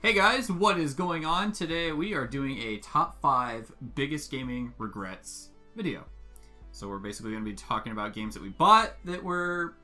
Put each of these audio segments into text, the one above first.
Hey guys, what is going on? Today we are doing a top 5 biggest gaming regrets video. So we're basically going to be talking about games that we bought that were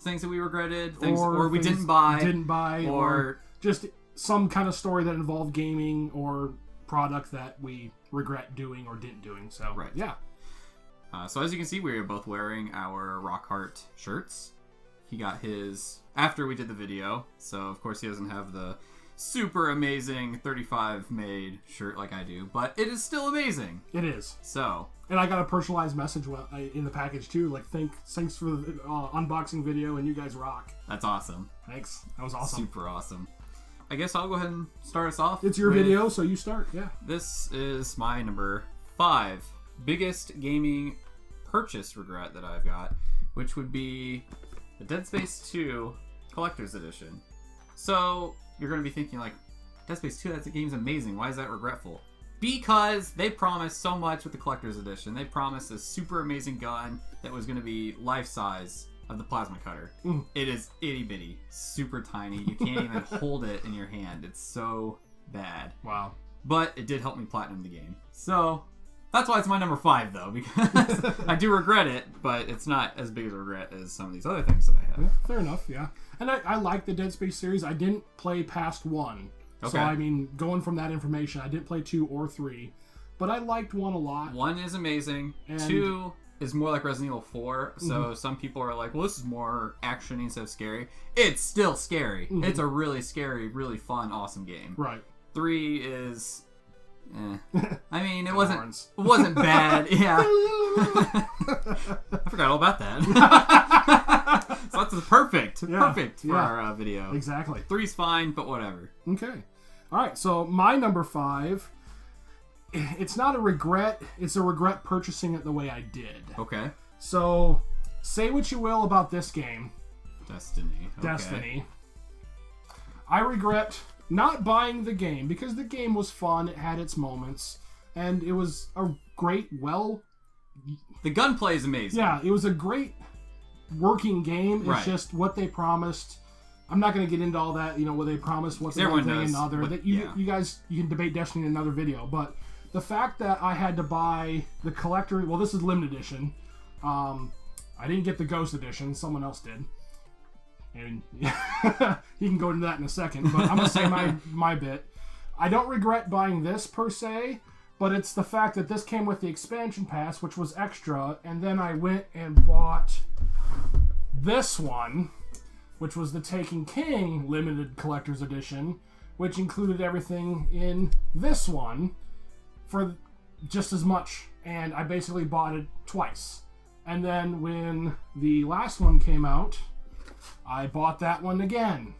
things that we regretted, or we didn't buy, or just some kind of story that involved gaming or product that we regret doing or didn't doing. So right. Yeah. So as you can see, we are both wearing our Rockhart shirts. He got his after we did the video, so of course he doesn't have the super amazing 35 made shirt like I do, but it is still amazing. It is. So, and I got a personalized message in the package too, like thanks for the unboxing video, and you guys rock. That's awesome. Thanks. That was awesome. Super awesome. I guess I'll go ahead and start us off. It's your video, so you start. Yeah. This is my number 5 biggest gaming purchase regret that I've got, which would be the Dead Space 2 Collector's Edition. So you're going to be thinking like, Dead Space 2, that game's amazing. Why is that regretful? Because they promised so much with the Collector's Edition. They promised a super amazing gun that was going to be life-size of the plasma cutter. It is itty-bitty, super tiny. You can't even hold it in your hand. It's so bad. Wow. But it did help me platinum the game. So that's why it's my number 5, though, because I do regret it, but it's not as big of a regret as some of these other things that I have. Yeah, fair enough, yeah. And I like the Dead Space series. I didn't play past 1. Okay. So, I mean, going from that information, I didn't play 2 or 3. But I liked 1 a lot. 1 is amazing. And 2 is more like Resident Evil 4. So some people are like, well, this is more action instead of scary. It's still scary. It's a really scary, really fun, awesome game. Right. 3 is... I mean, it wasn't bad. Yeah. I forgot all about that. So that's perfect for our video. Exactly. 3's fine, but whatever. Okay. All right. So my number 5, it's not a regret. It's a regret purchasing it the way I did. Okay. So say what you will about this game. Destiny. Okay. Destiny. I regret not buying the game because the game was fun. It had its moments, and it was a great, the gunplay is amazing. Yeah, it was a great working game. It's just what they promised. I'm not going to get into all that. You know what they promised, what's one thing and another. That you guys, you can debate Destiny in another video. But the fact that I had to buy the collector, well, this is limited edition. I didn't get the Ghost edition. Someone else did. And you can go into that in a second, but I'm going to say my bit. I don't regret buying this per se, but it's the fact that this came with the expansion pass, which was extra, and then I went and bought this one, which was the Taken King limited collector's edition, which included everything in this one for just as much, and I basically bought it twice. And then when the last one came out, I bought that one again,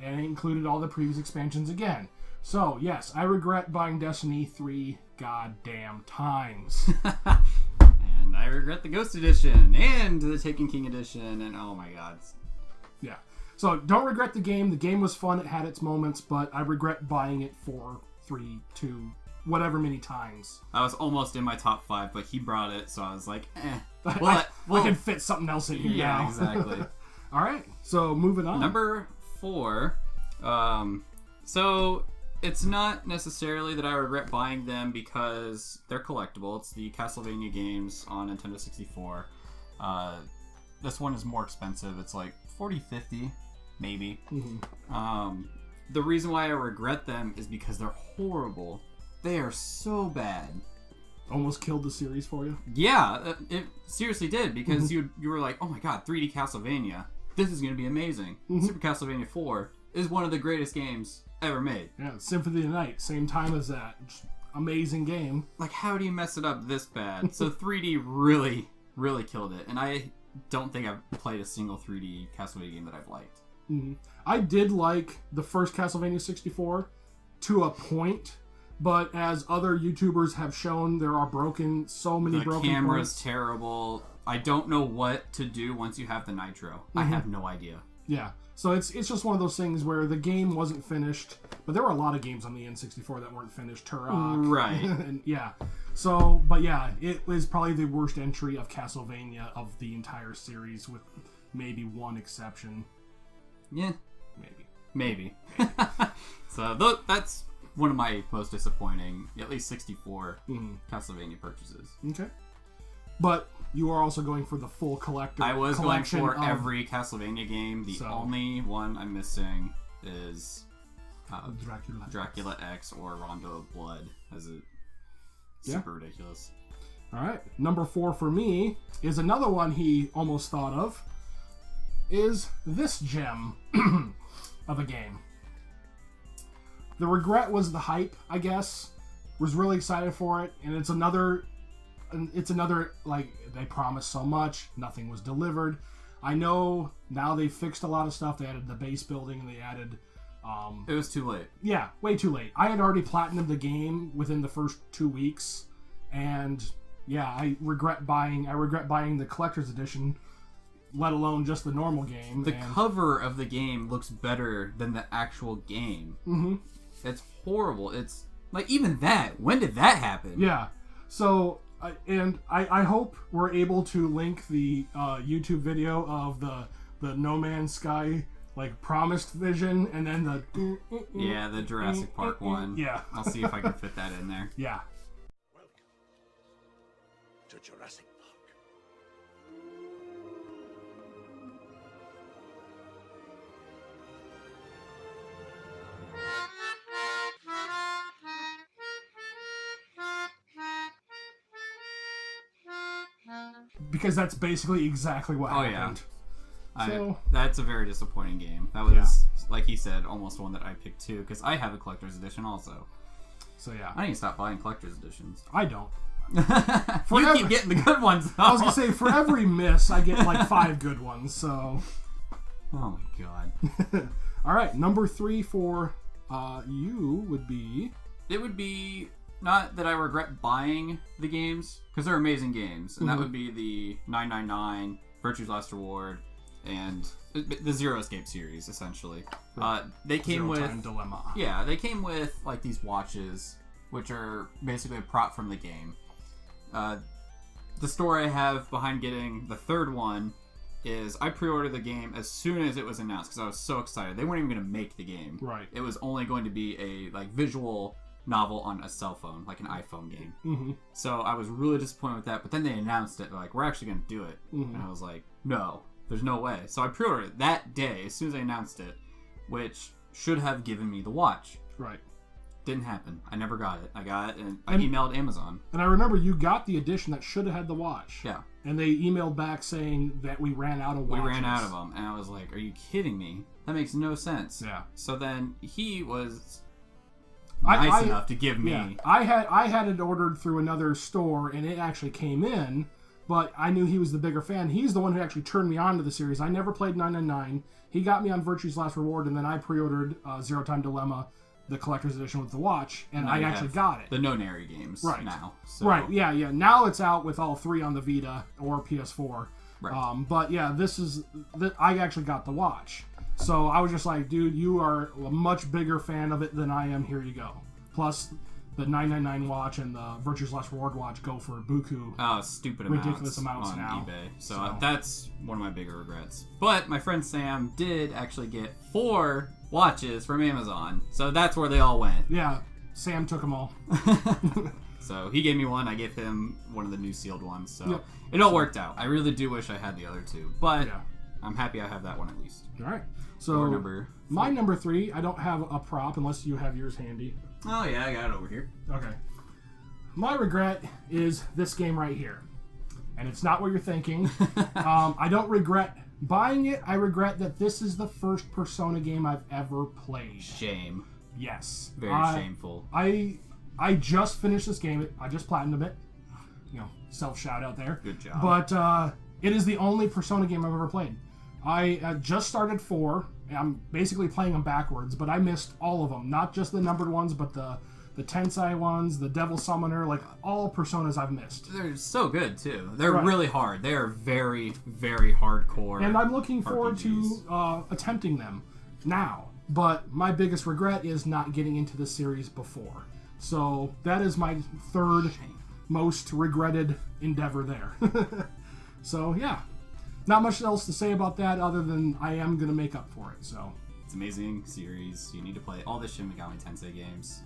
and it included all the previous expansions again. So, yes, I regret buying Destiny 3 goddamn times. And I regret the Ghost Edition, and the Taken King Edition, and oh my god. Yeah. So, don't regret the game. The game was fun. It had its moments, but I regret buying it 4, 3, 2, whatever many times. I was almost in my top 5, but he brought it, so I was like, eh. Well, I can fit something else in here now. Yeah, exactly. All right, so moving on. Number 4. So it's not necessarily that I regret buying them because they're collectible. It's the Castlevania games on Nintendo 64. This one is more expensive. It's like $40, $50, maybe. The reason why I regret them is because they're horrible. They are so bad. Almost killed the series for you? Yeah, it seriously did, because you were like, oh my god, 3D Castlevania. This is going to be amazing. Super Castlevania 4 is one of the greatest games ever made. Yeah, Symphony of the Night, same time as that. Just amazing game. Like, how do you mess it up this bad? So 3D really, really killed it. And I don't think I've played a single 3D Castlevania game that I've liked. I did like the first Castlevania 64 to a point. But as other YouTubers have shown, there are so many broken points. The camera's terrible. I don't know what to do once you have the Nitro. I have no idea. Yeah. So it's just one of those things where the game wasn't finished. But there were a lot of games on the N64 that weren't finished. Turok. Right. And yeah. So, but yeah, it was probably the worst entry of Castlevania of the entire series with maybe one exception. Yeah. Maybe. Maybe. So that's one of my most disappointing, at least 64 Castlevania purchases. Okay. But you are also going for the full collector. I was going for every Castlevania game. The only one I'm missing is Dracula X or Rondo of Blood, as it's super ridiculous. All right. Number 4 for me is another one he almost thought of. Is this gem of a game. The regret was the hype, I guess. Was really excited for it, and it's another like they promised so much, nothing was delivered. I know now they fixed a lot of stuff. They added the base building, they added it was too late. Yeah, way too late. I had already platinumed the game within the first 2 weeks, and yeah, I regret buying the collector's edition, let alone just the normal game. The cover of the game looks better than the actual game. Mm-hmm. It's horrible. It's like, even that. When did that happen? Yeah. So, I hope we're able to link the YouTube video of the No Man's Sky, like, promised vision, and then the Jurassic Park one. Yeah. I'll see if I can fit that in there. Yeah. Welcome to Jurassic Park. Because that's basically exactly what happened. Yeah. That's a very disappointing game. That was, like he said, almost one that I picked too, because I have a collector's edition also. So yeah. I need to stop buying collector's editions. I don't. You keep getting the good ones, though. I was going to say, for every miss, I get like 5 good ones, so... Oh my god. Alright, number 3 for you would be... It would be... Not that I regret buying the games, because they're amazing games, and that would be the 999, Virtue's Last Reward, and the Zero Escape series, essentially. They came with... Zero-Time Dilemma. Yeah, they came with, like, these watches, which are basically a prop from the game. The story I have behind getting the third one is I pre-ordered the game as soon as it was announced, because I was so excited. They weren't even going to make the game. Right. It was only going to be a, like, visual novel on a cell phone, like an iPhone game. Mm-hmm. So I was really disappointed with that, but then they announced it. They're like, we're actually going to do it. Mm-hmm. And I was like, no, there's no way. So I pre-ordered it that day, as soon as they announced it, which should have given me the watch. Right. Didn't happen. I never got it. I got it, and I emailed Amazon. And I remember you got the edition that should have had the watch. Yeah. And they emailed back saying that we ran out of watches. We ran out of them. And I was like, are you kidding me? That makes no sense. Yeah. So then he was... nice enough to give me. Yeah, I had it ordered through another store, and it actually came in, but I knew he was the bigger fan. He's the one who actually turned me on to the series. I never played 999. He got me on Virtue's Last Reward, and then I pre-ordered Zero Time Dilemma, the collector's edition with the watch, and I actually got it. The No-Nary games now. So. Right, yeah. Now it's out with all 3 on the Vita or PS4. Right. But yeah, I actually got the watch. So I was just like, dude, you are a much bigger fan of it than I am. Here you go. Plus, the 999 watch and the Virtue's Last Reward watch go for buku. Oh, stupid amounts. Ridiculous amounts on now. eBay. So that's one of my bigger regrets. But my friend Sam did actually get 4 watches from Amazon. So that's where they all went. Yeah, Sam took them all. So he gave me one. I gave him one of the new sealed ones. So it all worked out. I really do wish I had the other 2. But I'm happy I have that one at least. All right. So my number 3, I don't have a prop unless you have yours handy. Oh yeah, I got it over here. Okay. My regret is this game right here. And it's not what you're thinking. I don't regret buying it. I regret that this is the first Persona game I've ever played. Shame. Yes. Very shameful. I just finished this game. I just platinumed it. Self shout out there. Good job. But it is the only Persona game I've ever played. I just started 4. I'm basically playing them backwards, but I missed all of them. Not just the numbered ones, but the Tensei ones, the Devil Summoner, like all Personas I've missed. They're so good, too. They're really hard. They are very, very hardcore. And I'm looking forward to attempting them now. But my biggest regret is not getting into the series before. So that is my 3rd most regretted endeavor there. So, yeah. Not much else to say about that other than I am going to make up for it. So It's an amazing series. You need to play all the Shin Megami Tensei games.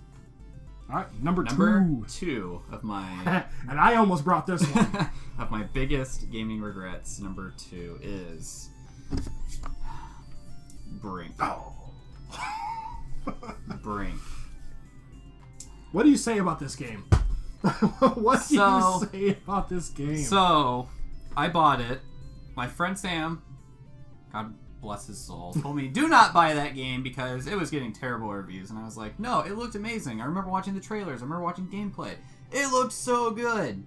All right, number two of my... and I almost brought this one. Of my biggest gaming regrets, number 2 is... Brink. Oh. Brink. What do you say about this game? What do you say about this game? So, I bought it. My friend Sam, God bless his soul, told me, do not buy that game because it was getting terrible reviews. And I was like, no, it looked amazing. I remember watching the trailers. I remember watching gameplay. It looked so good.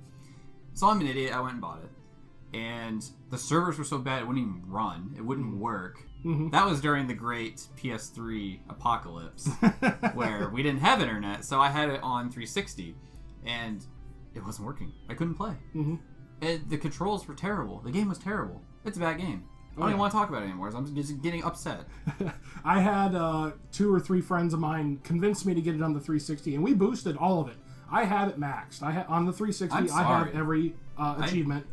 So I'm an idiot. I went and bought it. And the servers were so bad it wouldn't even run. It wouldn't work. Mm-hmm. That was during the great PS3 apocalypse where we didn't have internet. So I had it on 360 and it wasn't working. I couldn't play. Mm-hmm. The controls were terrible. The game was terrible. It's a bad game. I don't even want to talk about it anymore. I'm just getting upset. I had 2 or 3 friends of mine convince me to get it on the 360, and we boosted all of it. I had it maxed. On the 360, I had every achievement.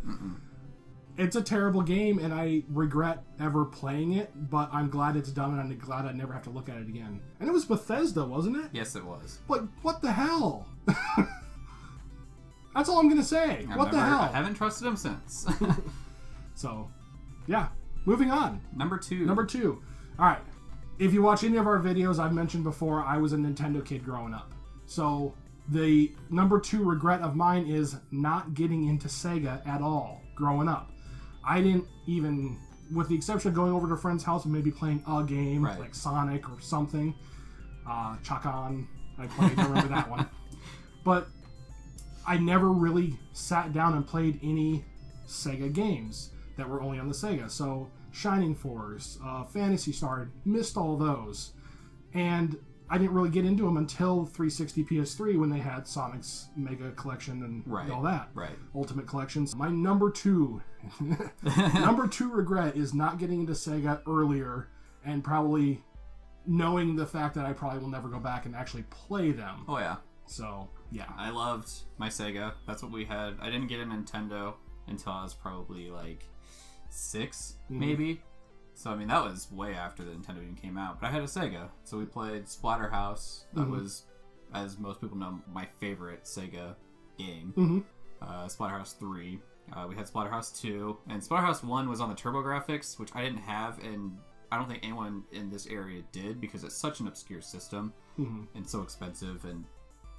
It's a terrible game, and I regret ever playing it, but I'm glad it's done, and I'm glad I never have to look at it again. And it was Bethesda, wasn't it? Yes, it was. But what the hell? That's all I'm going to say. What the hell? I haven't trusted him since. So, yeah. Moving on. Number 2. All right. If you watch any of our videos, I've mentioned before, I was a Nintendo kid growing up. So, the number 2 regret of mine is not getting into Sega at all growing up. I didn't even, with the exception of going over to a friend's house and maybe playing a game, like Sonic or something. Chakan, I played, I remember that one. But I never really sat down and played any Sega games that were only on the Sega. So Shining Force, Phantasy Star, missed all those. And I didn't really get into them until 360 PS3 when they had Sonic's Mega Collection and all that. Ultimate Collections. My number 2 regret is not getting into Sega earlier and probably knowing the fact that I probably will never go back and actually play them. Oh, yeah. So, yeah. I loved my Sega. That's what we had. I didn't get a Nintendo until I was probably like 6, maybe. So, I mean, that was way after the Nintendo even came out. But I had a Sega. So we played Splatterhouse. That was, as most people know, my favorite Sega game. Splatterhouse 3. We had Splatterhouse 2. And Splatterhouse 1 was on the TurboGrafx, which I didn't have. And I don't think anyone in this area did because it's such an obscure system and so expensive. And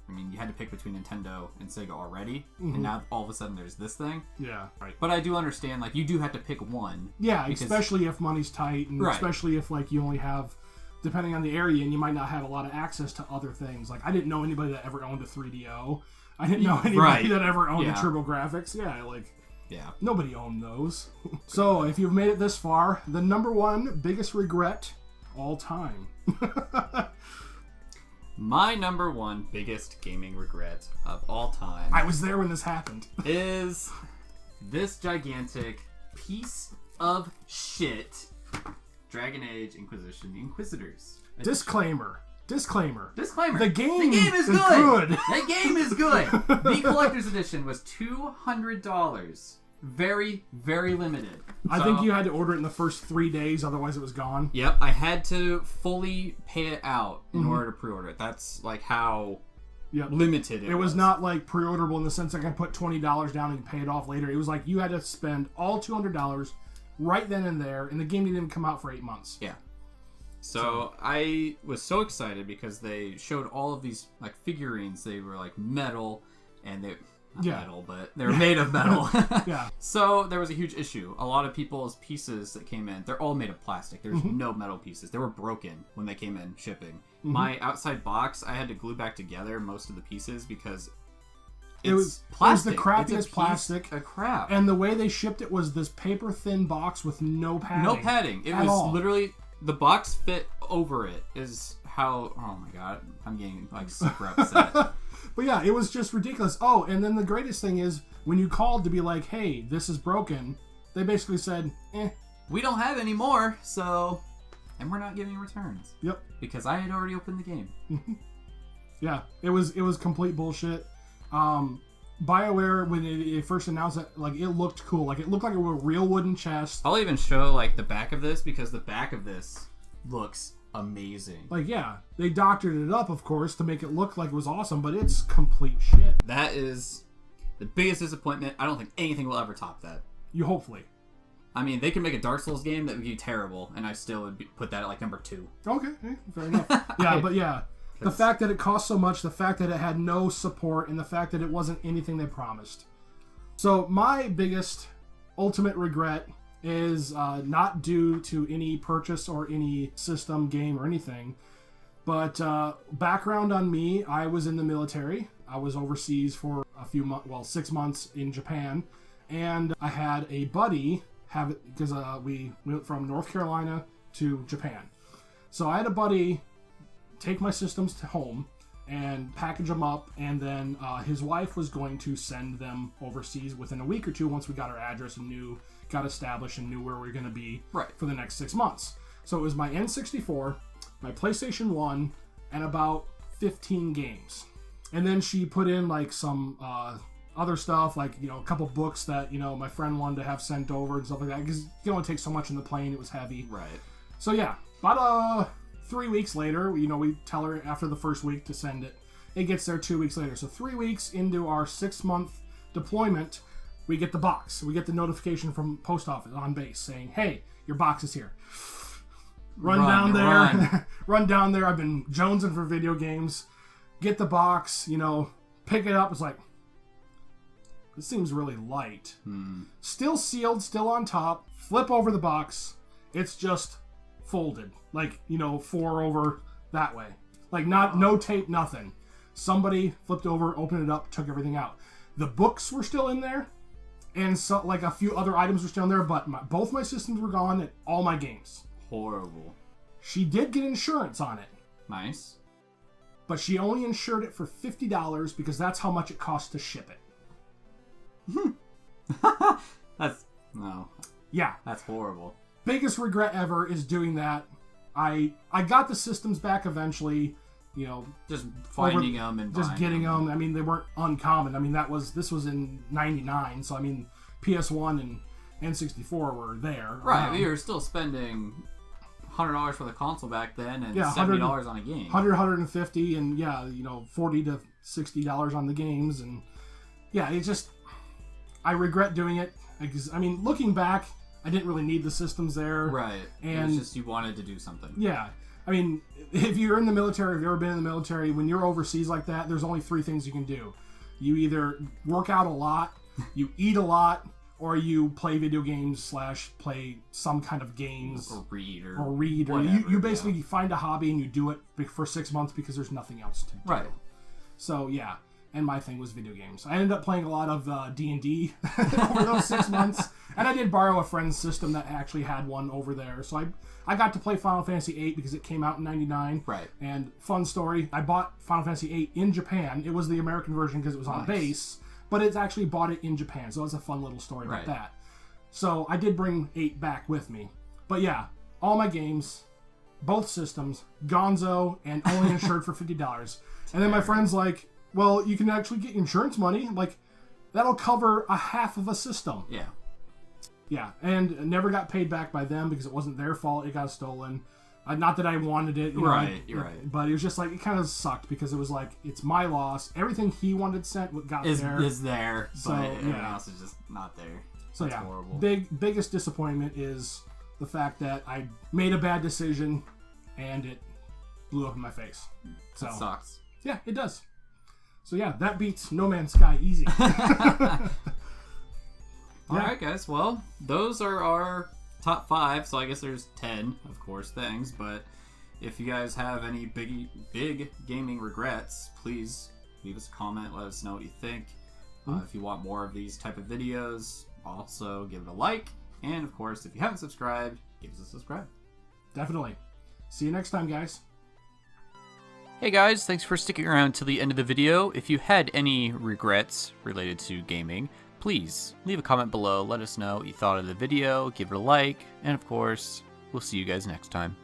I mean, you had to pick between Nintendo and Sega already, and now all of a sudden there's this thing. Yeah, right. But I do understand, like, you do have to pick one. Yeah, especially if money's tight, and especially if, like, you only have, depending on the area, and you might not have a lot of access to other things. Like, I didn't know anybody that ever owned a 3DO. I didn't know anybody that ever owned a TurboGrafx. Yeah, nobody owned those. So, if you've made it this far, the number 1 biggest regret all time. My number 1 biggest gaming regret of all time. I was there when this happened. Is this gigantic piece of shit Dragon Age Inquisition: The Inquisitors. Disclaimer. The game is good. The game is good. The collector's edition was $200. Very, very limited. I think you had to order it in the first 3 days, otherwise it was gone. Yep, I had to fully pay it out in order to pre-order it. That's like how limited it was. It was not like pre-orderable in the sense I can put $20 down and pay it off later. It was like you had to spend all $200 right then and there, and the game didn't even come out for 8 months. Yeah. So I was so excited because they showed all of these like figurines. They were like metal, and they... metal, but they were made of metal. So there was a huge issue. A lot of people's pieces that came in, they're all made of plastic. There's no metal pieces. They were broken when they came in shipping. My outside box, I had to glue back together most of the pieces because it was plastic. It was the crappiest plastic. Of crap. And the way they shipped it was this paper thin box with no padding. No padding. It was literally the box fit over it. Is how. Oh my god, I'm getting like super upset. But yeah, it was just ridiculous. Oh, and then the greatest thing is when you called to be like, hey, this is broken, they basically said, we don't have any more, so... And we're not giving returns. Yep. Because I had already opened the game. Yeah, it was complete bullshit. BioWare, when it first announced it, like, it looked cool. Like, it looked like a real wooden chest. I'll even show, like, the back of this, because the back of this looks amazing. Like, yeah, they doctored it up, of course, to make it look like it was awesome, but it's complete shit. That is the biggest disappointment. I don't think anything will ever top that. You hopefully. I mean, they can make a Dark Souls game that would be terrible, and I still would put that at like number 2. Okay, fair enough. Yeah, but yeah, the fact that it cost so much, the fact that it had no support, and the fact that it wasn't anything they promised. So my biggest ultimate regret is not due to any purchase or any system, game, or anything. But background on me, I was in the military. I was overseas for a few months, well, 6 months in Japan. And I had a buddy have it because we went from North Carolina to Japan. So I had a buddy take my systems to home and package them up, and then his wife was going to send them overseas within a week or two once we got our address and got established and knew where we were going to be for the next 6 months. So it was my N64, my PlayStation 1, and about 15 games. And then she put in like some other stuff, like, you know, a couple books that, you know, my friend wanted to have sent over and stuff like that, because you can only take so much in the plane. It was heavy. Right. So yeah, about 3 weeks later, you know, we tell her after the first week to send it. It gets there 2 weeks later. So 3 weeks into our 6-month deployment, we get the box. We get the notification from post office on base saying, hey, your box is here. Run down there. Run down there. I've been jonesing for video games. Get the box, you know, pick it up. It's like, this seems really light. Still sealed, still on top. Flip over the box. It's just folded, like, you know, 4 over that way, like no tape, nothing. Somebody flipped over, opened it up, took everything out. The books were still in there, and so like a few other items were still in there, but both my systems were gone and all my games. Horrible. She did get insurance on it. Nice. But she only insured it for $50 because that's how much it costs to ship it. Yeah, that's horrible. Biggest regret ever is doing that. I got the systems back eventually, you know, just finding them and just getting them. I mean, they weren't uncommon. I mean, this was in '99, so I mean, PS1 and N64 were there. Right, we were still spending $100 for the console back then, and $70 on a game. 150, and yeah, you know, $40 to $60 on the games, and yeah, it just, I regret doing it because, I mean, looking back, I didn't really need the systems there. Right. And it was just you wanted to do something. Yeah. I mean, if you're in the military, if you've ever been in the military, when you're overseas like that, there's only 3 things you can do. You either work out a lot, you eat a lot, or you play video games / play some kind of games. Or read. Or you basically find a hobby and you do it for 6 months because there's nothing else to do. Right. So, yeah. And my thing was video games. I ended up playing a lot of D&D over those 6 months. And I did borrow a friend's system that actually had one over there. So I got to play Final Fantasy VIII because it came out in '99. Right. And fun story, I bought Final Fantasy VIII in Japan. It was the American version because it was on base. But it's actually bought it in Japan. So it's a fun little story about that. So I did bring 8 back with me. But yeah, all my games, both systems, gonzo, and only insured for $50. And then my friend's like, well, you can actually get insurance money. Like, that'll cover a half of a system. Yeah. Yeah, and never got paid back by them because it wasn't their fault. It got stolen. Not that I wanted it. You're right. But it was just like, it kind of sucked because it was like, it's my loss. Everything he wanted sent is there, so, but everything else is just not there. So that's yeah, horrible. Biggest disappointment is the fact that I made a bad decision and it blew up in my face. So it sucks. Yeah, it does. So yeah, that beats No Man's Sky easy. Alright guys, well, those are our top 5, so I guess there's 10, of course, things, but if you guys have any big gaming regrets, please leave us a comment, let us know what you think. If you want more of these type of videos, also give it a like, and of course, if you haven't subscribed, give us a subscribe. Definitely. See you next time, guys. Hey guys, thanks for sticking around to the end of the video. If you had any regrets related to gaming, please leave a comment below, let us know what you thought of the video, give it a like, and of course, we'll see you guys next time.